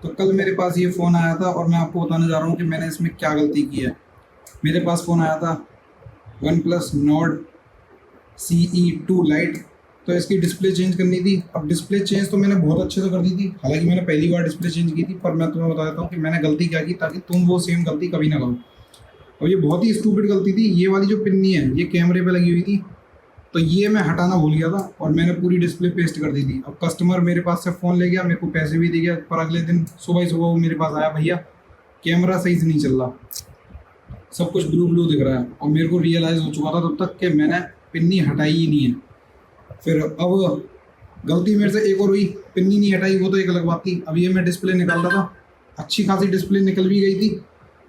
तो कल मेरे पास ये फ़ोन आया था और मैं आपको बताने जा रहा हूँ कि मैंने इसमें क्या गलती की है। मेरे पास फ़ोन आया था one plus Nord CE2 light. तो इसकी डिस्प्ले चेंज करनी थी। अब डिस्प्ले चेंज तो मैंने बहुत अच्छे से कर दी थी, हालांकि मैंने पहली बार डिस्प्ले चेंज की थी, पर मैं तुम्हें बता देता हूँ कि मैंने गलती क्या की ताकि तुम वो सेम गलती कभी ना करो। और ये बहुत ही स्टूपिड गलती थी। ये वाली जो पिन्नी है ये कैमरे पे लगी हुई थी, तो ये मैं हटाना भूल गया था और मैंने पूरी डिस्प्ले पेस्ट कर दी थी। अब कस्टमर मेरे पास से फ़ोन ले गया, मेरे को पैसे भी दे गया, पर अगले दिन सुबह ही सुबह वो मेरे पास आया, भैया कैमरा सही से नहीं चल रहा, सब कुछ ब्लू ब्लू दिख रहा है। और मेरे को रियलाइज़ हो चुका था तब तक कि मैंने पिन्नी हटाई ही नहीं है। फिर अब गलती मेरे से एक और हुई, पिन्नी नहीं हटाई, वो तो एक अलग बात थी। अब ये मैं डिस्प्ले निकाल रहा था, अच्छी खासी डिस्प्ले निकल भी गई थी,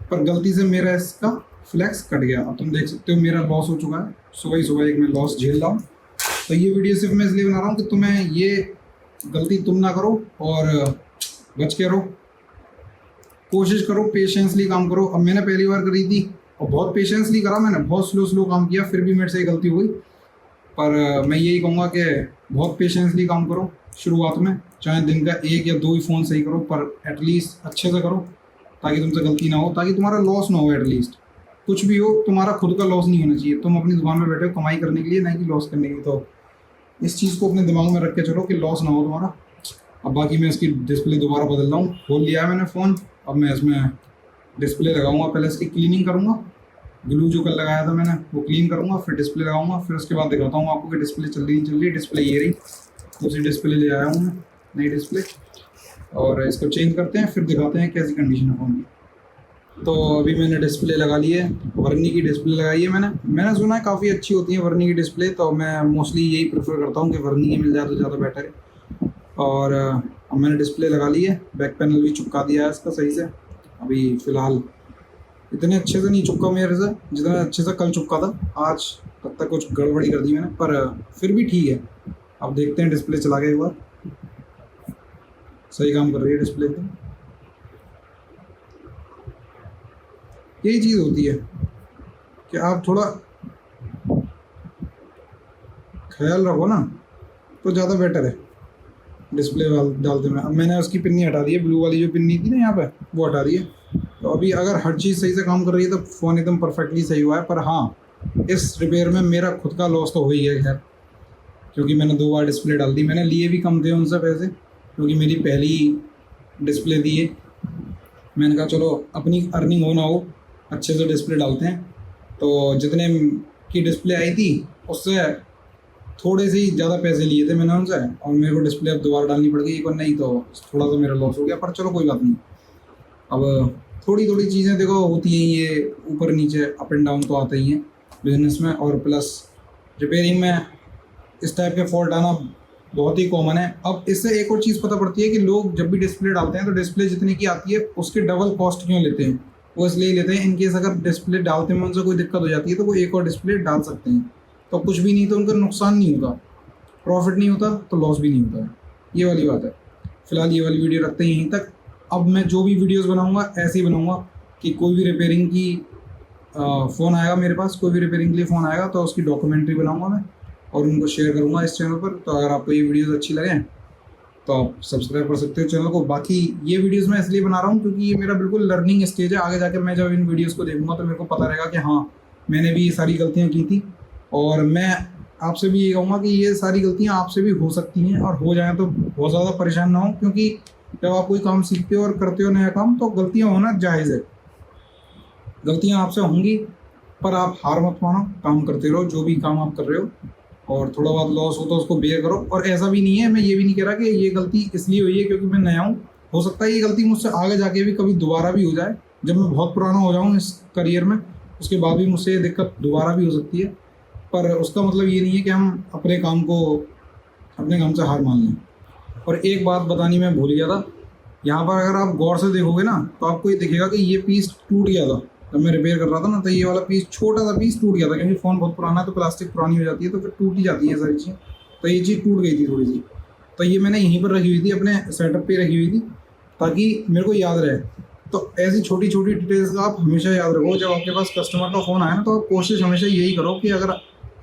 पर गलती से मेरा इसका फ्लैक्स कट गया। अब तुम देख सकते हो मेरा लॉस हो चुका है, सुबह ही सुबह एक मैं लॉस झेल रहा हूँ। तो ये वीडियो सिर्फ मैं इसलिए बना रहा हूँ कि तुम्हें ये गलती तुम ना करो और बच के रहो। कोशिश करो, पेशेंसली काम करो। अब मैंने पहली बार करी थी और बहुत पेशेंसली करा, मैंने बहुत स्लो स्लो काम किया, फिर भी मेरे से गलती हो गई। पर मैं यही कहूँगा कि बहुत पेशेंसली काम करो शुरुआत में, चाहे दिन का 1 या 2 ही फ़ोन सही करो, पर एटलीस्ट अच्छे से करो ताकि तुमसे गलती ना हो, ताकि तुम्हारा लॉस ना हो। एटलीस्ट कुछ भी हो, तुम्हारा खुद का लॉस नहीं होना चाहिए। तुम अपनी दुकान में बैठे हो कमाई करने के लिए, ना कि लॉस करने के लिए। तो इस चीज़ को अपने दिमाग में रख के चलो कि लॉस ना हो तुम्हारा। अब बाकी मैं इसकी डिस्प्ले दोबारा बदल रहा हूँ, खोल लिया है मैंने फ़ोन। अब मैं इसमें डिस्प्ले लगाऊंगा, पहले इसकी क्लीनिंग करूँगा, ग्लू जो कल लगाया था मैंने वो क्लीन करूँगा, फिर डिस्प्ले लगाऊंगा, फिर उसके बाद दिखाता हूँ आपको कि डिस्प्ले चल रही नहीं चल रही। डिस्प्ले ये रही, दूसरी डिस्प्ले ले आया हूँ मैं, नई डिस्प्ले, और इसको चेंज करते हैं, फिर दिखाते हैं कैसी कंडीशन है फ़ोन की। तो अभी मैंने डिस्प्ले लगा ली है, वर्नी की डिस्प्ले लगाई है मैंने सुना है काफ़ी अच्छी होती है वर्नी की डिस्प्ले, तो मैं मोस्टली यही प्रेफर करता हूँ कि वर्नी की मिल जाए तो ज़्यादा बेटर है। और अब मैंने डिस्प्ले लगा ली है, बैक पैनल भी चिपका दिया है इसका सही से। अभी फ़िलहाल इतने अच्छे से नहीं चिपका मेरे से जितना अच्छे से कल चिपका था, आज तब तक कुछ गड़बड़ी कर दी मैंने, पर फिर भी ठीक है। अब देखते हैं, डिस्प्ले चला गया एक बार, सही काम कर रही है डिस्प्ले तो। यही चीज़ होती है कि आप थोड़ा ख्याल रखो ना, तो ज़्यादा बेटर है डिस्प्ले डालते में। अब मैंने उसकी पिन्नी हटा दी है, ब्लू वाली जो पिन्नी थी ना यहाँ पे, वो हटा दी है। तो अभी अगर हर चीज़ सही से काम कर रही है तो फ़ोन एकदम परफेक्टली सही हुआ है। पर हाँ, इस रिपेयर में मेरा खुद का लॉस तो हो ही है खैर, क्योंकि मैंने 2 बार डिस्प्ले डाल दी। मैंने लिए भी कम थे उनसे पैसे, क्योंकि मेरी पहली डिस्प्ले दी है। मैंने कहा चलो अपनी अर्निंग हो ना हो, अच्छे से डिस्प्ले डालते हैं। तो जितने की डिस्प्ले आई थी उससे थोड़े से ही ज़्यादा पैसे लिए थे मैंने उनसे, और मेरे को डिस्प्ले अब दोबारा डालनी पड़ गई एक बार, नहीं तो थोड़ा सा मेरा लॉस हो गया। पर चलो कोई बात नहीं। अब थोड़ी थोड़ी चीज़ें देखो होती हैं, ये ऊपर नीचे अप एंड डाउन तो आते ही हैं बिजनेस में, और प्लस रिपेयरिंग में इस टाइप के फॉल्ट आना बहुत ही कॉमन है। अब इससे एक और चीज़ पता पड़ती है कि लोग जब भी डिस्प्ले डालते हैं तो डिस्प्ले जितने की आती है उसके डबल कॉस्ट क्यों लेते हैं। वो इसलिए लेते हैं, इनकेस अगर डिस्प्ले डालते में उनसे कोई दिक्कत हो जाती है तो वो एक और डिस्प्ले डाल सकते हैं। तो कुछ भी नहीं तो उनका नुकसान नहीं होता, प्रॉफिट नहीं होता तो लॉस भी नहीं होता है, ये वाली बात है। फिलहाल ये वाली वीडियो रखते हैं यहीं तक। अब मैं जो भी वीडियोस बनाऊंगा ऐसे ही बनाऊंगा कि कोई भी रिपेयरिंग की फ़ोन आएगा मेरे पास, कोई भी रिपेयरिंग के लिए फ़ोन आएगा तो उसकी डॉक्यूमेंट्री बनाऊंगा मैं और उनको शेयर करूंगा इस चैनल पर। तो अगर आपको ये वीडियोस अच्छी लगें तो आप सब्सक्राइब कर सकते हो चैनल को। बाकी ये वीडियोस मैं इसलिए बना रहा हूँ क्योंकि ये मेरा बिल्कुल लर्निंग स्टेज है। आगे जाकर मैं जब इन वीडियोस को देखूंगा तो मेरे को पता रहेगा कि हाँ, मैंने भी ये सारी गलतियाँ की थी, और मैं आपसे भी ये कहूँगा कि ये सारी गलतियाँ आपसे भी हो सकती हैं, और हो जाएँ तो बहुत ज़्यादा परेशान ना हो, क्योंकि जब आप कोई काम सीखते हो और करते हो नया काम तो गलतियाँ होना जायज़ है। गलतियाँ आपसे होंगी, पर आप हार मत मानो, काम करते रहो जो भी काम आप कर रहे हो, और थोड़ा बहुत लॉस हो तो उसको बेयर करो। और ऐसा भी नहीं है, मैं ये भी नहीं कह रहा कि ये गलती इसलिए हुई है क्योंकि मैं नया हूँ। हो सकता है ये गलती मुझसे आगे जाके भी कभी दोबारा भी हो जाए, जब मैं बहुत पुराना हो जाऊँ इस करियर में, उसके बाद भी मुझसे ये दिक्कत दोबारा भी हो सकती है। पर उसका मतलब ये नहीं है कि हम अपने काम से हार मान लें। और एक बात बतानी मैं भूल गया था, यहाँ पर अगर आप गौर से देखोगे ना तो आपको ये दिखेगा कि ये पीस टूट गया था जब मैं रिपेयर कर रहा था ना, तो ये वाला पीस, छोटा सा पीस टूट गया था, क्योंकि फ़ोन बहुत पुराना है तो प्लास्टिक पुरानी हो जाती है तो फिर टूट ही जाती है सारी चीज़ें। तो ये चीज़ टूट गई थी थोड़ी सी, तो ये मैंने यहीं पर रखी हुई थी, अपने सेटअप पे रखी हुई थी ताकि मेरे को याद रहे। तो ऐसी छोटी छोटी डिटेल्स का आप हमेशा याद रखो। जब आपके पास कस्टमर का फ़ोन आए ना तो आप कोशिश हमेशा यही करो कि अगर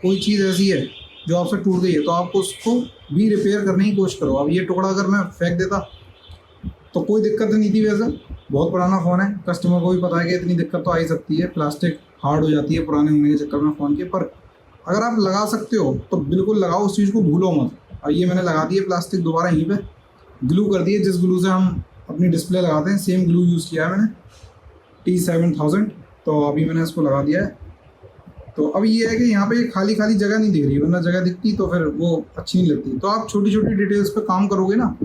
कोई चीज़ ऐसी है जो आपसे टूट गई है तो आप उसको भी रिपेयर करने की कोशिश करो। अब ये टुकड़ा अगर मैं फेंक देता तो कोई दिक्कत नहीं थी वैसे, बहुत पुराना फ़ोन है, कस्टमर को भी पता है कि इतनी दिक्कत तो आ ही सकती है, प्लास्टिक हार्ड हो जाती है पुराने होने के चक्कर में फ़ोन के। पर अगर आप लगा सकते हो तो बिल्कुल लगाओ, उस चीज़ को भूलो मत। और ये मैंने लगा दिए प्लास्टिक दोबारा यहीं पे ग्लू कर दिए, जिस ग्लू से हम अपनी डिस्प्ले लगाते हैं सेम ग्लू यूज़ किया है मैंने, T7000। तो अभी मैंने इसको लगा दिया है। तो अब ये है कि यहाँ पे खाली खाली जगह नहीं दिख रही, वरना जगह दिखती तो फिर वो अच्छी नहीं लगती। तो आप छोटी छोटी डिटेल्स पे काम करोगे ना,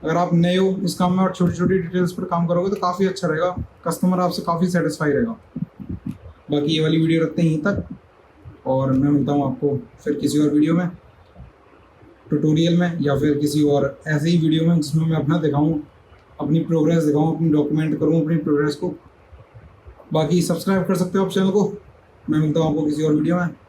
अगर आप नए हो इस काम में और छोटी छोटी डिटेल्स पर काम करोगे तो काफ़ी अच्छा रहेगा, कस्टमर आपसे काफ़ी सेटिस्फाई रहेगा। बाकी ये वाली वीडियो रखते हैं यहीं तक, और मैं मिलता हूँ आपको फिर किसी और वीडियो में, ट्यूटोरियल में, या फिर किसी और ऐसे ही वीडियो में जिसमें मैं अपना दिखाऊँ, अपनी प्रोग्रेस दिखाऊँ, अपनी डॉक्यूमेंट करूँ अपनी प्रोग्रेस को। बाकी सब्सक्राइब कर सकते हो आप चैनल को। मैं मिलता हूँ आपको किसी और वीडियो में।